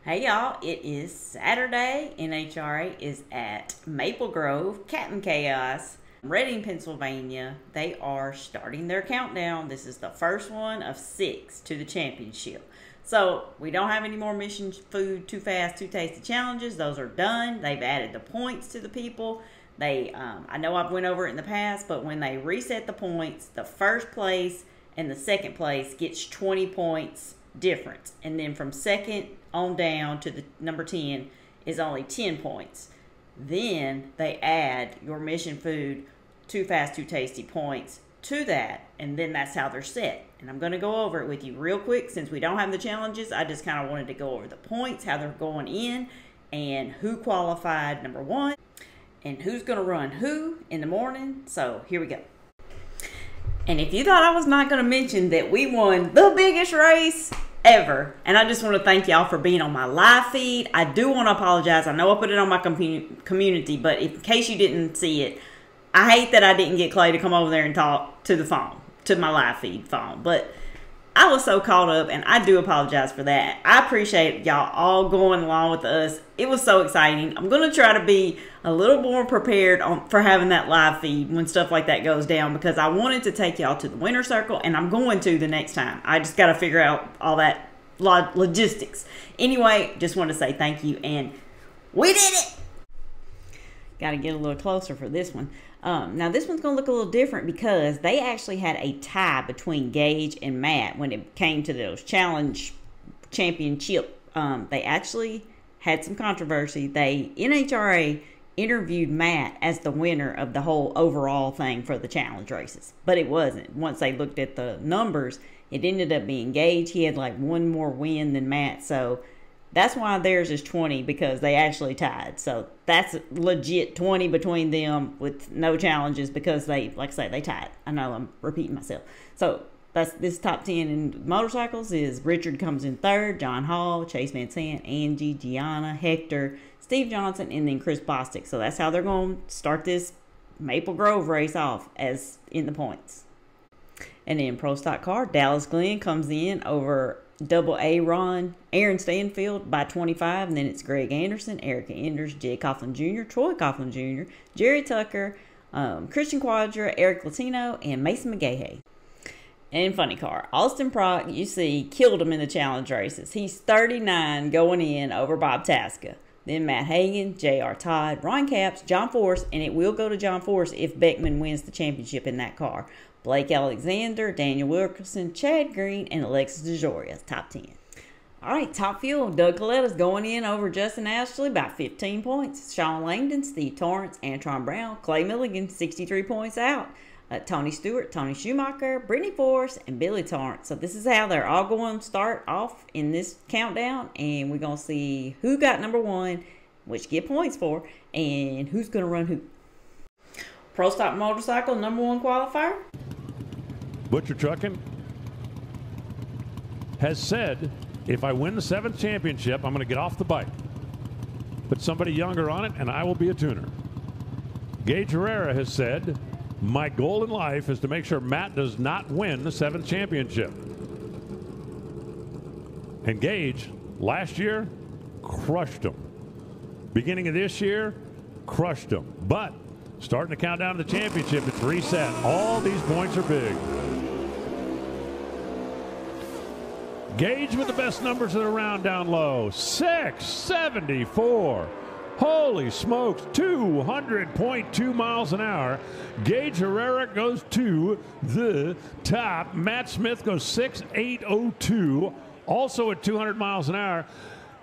Hey y'all, it is Saturday. NHRA is at Maple Grove, Captain Chaos, Reading, Pennsylvania. They are starting their countdown. This is the first one of 6 to the championship. So we don't have any more Mission Food Too Fast, Too Tasty challenges. Those are done. They've added the points to the people. I know I've went over it in the past, but when they reset the points, the first place and the second place gets 20 points difference, and then from second on down to the number 10 is only 10 points. Then they add your Mission Food Too Fast, Too Tasty points to that, and then that's how they're set. And I'm going to go over it with you real quick. Since we don't have the challenges, I just kind of wanted to go over the points, how they're going in, and who qualified number 1, and who's going to run who in the morning. So here we go. And if you thought I was not going to mention that we won the biggest race ever, and I just want to thank y'all for being on my live feed. I do want to apologize. I know I put it on my community, but in case you didn't see it, I hate that I didn't get Clay to come over there and talk to the phone, to my live feed phone. But I was so caught up, and I do apologize for that. I appreciate y'all all going along with us. It was so exciting. I'm going to try to be a little more prepared for having that live feed when stuff like that goes down, because I wanted to take y'all to the winner circle, and I'm going to the next time. I just got to figure out all that logistics. Anyway, just want to say thank you, and we did it! Got to get a little closer for this one. Now this one's going to look a little different because they actually had a tie between Gage and Matt when it came to those challenge championship. They actually had some controversy. NHRA interviewed Matt as the winner of the whole overall thing for the challenge races, but it wasn't. Once they looked at the numbers, it ended up being Gage. He had like one more win than Matt, so that's why theirs is 20, because they actually tied. So that's legit 20 between them with no challenges, because they, like I say, they tied. I know I'm repeating myself. So this top 10 in motorcycles is Richard comes in 3rd, John Hall, Chase Van Sant, Angie, Gianna, Hector, Steve Johnson, and then Chris Bostic. So that's how they're going to start this Maple Grove race off, as in the points. And then Pro Stock Car, Dallas Glenn comes in over Double A Ron, Aaron Stanfield by 25, and then it's Greg Anderson, Erica Enders, Jay Coughlin Jr., Troy Coughlin Jr., Jerry Tucker, Christian Quadra, Eric Latino, and Mason McGahey. And funny car, Austin Prock, you see, killed him in the challenge races. He's 39 going in over Bob Tasca. Then Matt Hagan, J.R. Todd, Ron Capps, John Force, and it will go to John Force if Beckman wins the championship in that car. Blake Alexander, Daniel Wilkerson, Chad Green, and Alexis DeJoria, top 10. All right, top fuel. Doug Coletta's going in over Justin Ashley by 15 points. Sean Langdon, Steve Torrance, Antron Brown, Clay Milligan, 63 points out. Tony Stewart, Tony Schumacher, Brittany Forrest, and Billy Torrance. So this is how they're all going to start off in this countdown, and we're going to see who got number 1, which get points for, and who's going to run who. Pro Stock Motorcycle, number 1 qualifier. Butcher Trucking has said, if I win the 7th championship, I'm going to get off the bike. Put somebody younger on it, and I will be a tuner. Gage Herrera has said, my goal in life is to make sure Matt does not win the 7th championship. And Gage, last year, crushed him. Beginning of this year, crushed him. But starting to count down to the championship, it's reset. All these points are big. Gage with the best numbers of the round down low. 674. Holy smokes, 200.2 miles an hour. Gage Herrera goes to the top. Matt Smith goes 6.802, also at 200 miles an hour.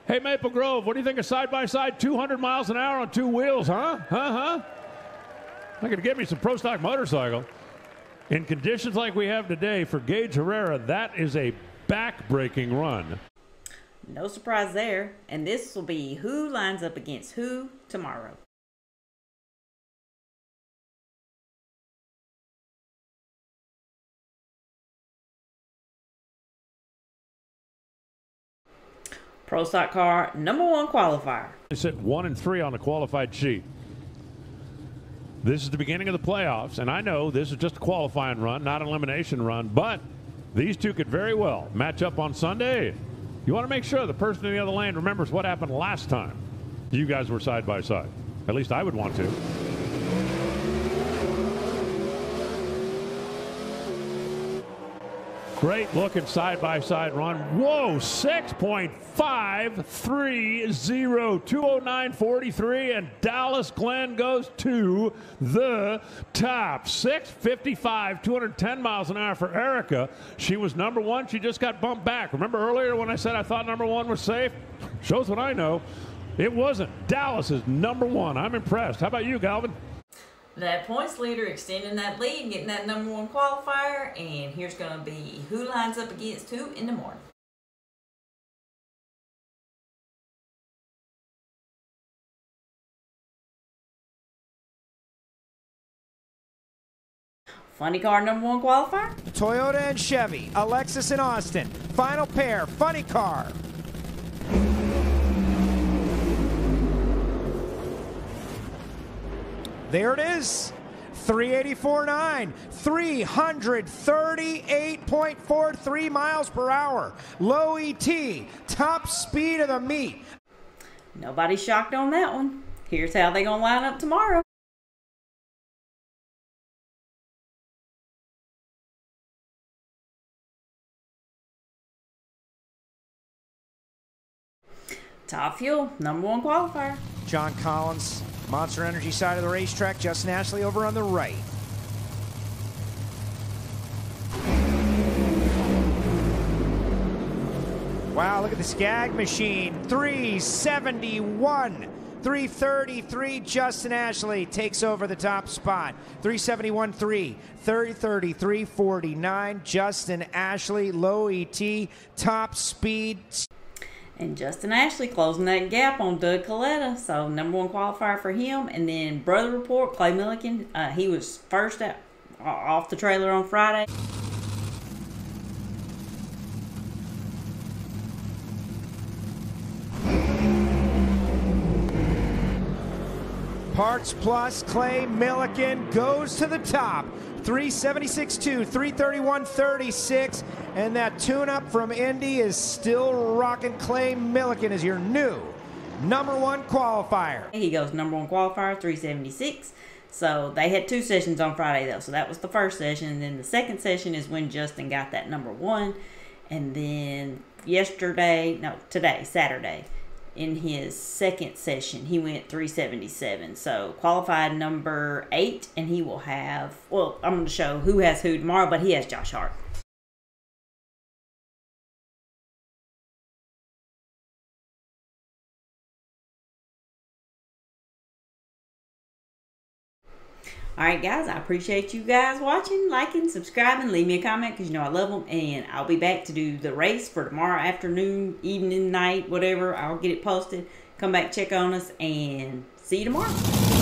Hey, Maple Grove, what do you think of side-by-side 200 miles an hour on 2 wheels, huh? I'm going to get me some Pro Stock motorcycle. In conditions like we have today for Gage Herrera, that is a back-breaking run. No surprise there. And this will be who lines up against who tomorrow. Pro Stock Car, number 1 qualifier. It's at 1 and 3 on the qualified sheet. This is the beginning of the playoffs, and I know this is just a qualifying run, not an elimination run, but these two could very well match up on Sunday. You want to make sure the person in the other lane remembers what happened last time you guys were side by side. At least I would want to. Great looking side-by-side run. Whoa, 6.530, 209.43, and Dallas Glenn goes to the top. 6:55, 210 miles an hour for Erica. She was number one. She just got bumped back. Remember earlier when I said I thought number one was safe? Shows what I know. It wasn't. Dallas is number one. I'm impressed. How about you, Galvin? That points leader extending that lead, getting that number one qualifier, and here's going to be who lines up against who in the morning. Funny car number one qualifier. Toyota and Chevy, Alexis and Austin. Final pair, funny car. There it is, 384.9, 338.43 miles per hour. Low ET, top speed of the meet. Nobody's shocked on that one. Here's how they're going to line up tomorrow. Top Fuel, number one qualifier. John Collins, Monster Energy side of the racetrack. Justin Ashley over on the right. Wow, look at the Skag machine. 371. 333. Justin Ashley takes over the top spot. 371.3. 333.49. Justin Ashley, low ET, top speed. And Justin Ashley closing that gap on Doug Coletta. So number one qualifier for him. And then brother report, Clay Milliken. He was first off the trailer on Friday. Parts Plus, Clay Milliken goes to the top. 376.2, 331.36, and that tune-up from Indy is still rocking. Clay Milliken is your new number one qualifier. He goes number one qualifier, 376. So they had two sessions on Friday, though. So that was the first session. And then the second session is when Justin got that number one. And then today, Saturday, in his second session, he went 377. So qualified number 8, and he will have, well, I'm going to show who has who tomorrow, but he has Josh Hart. Alright guys, I appreciate you guys watching, liking, subscribing, leave me a comment because you know I love them, and I'll be back to do the race for tomorrow afternoon, evening, night, whatever. I'll get it posted. Come back, check on us, and see you tomorrow.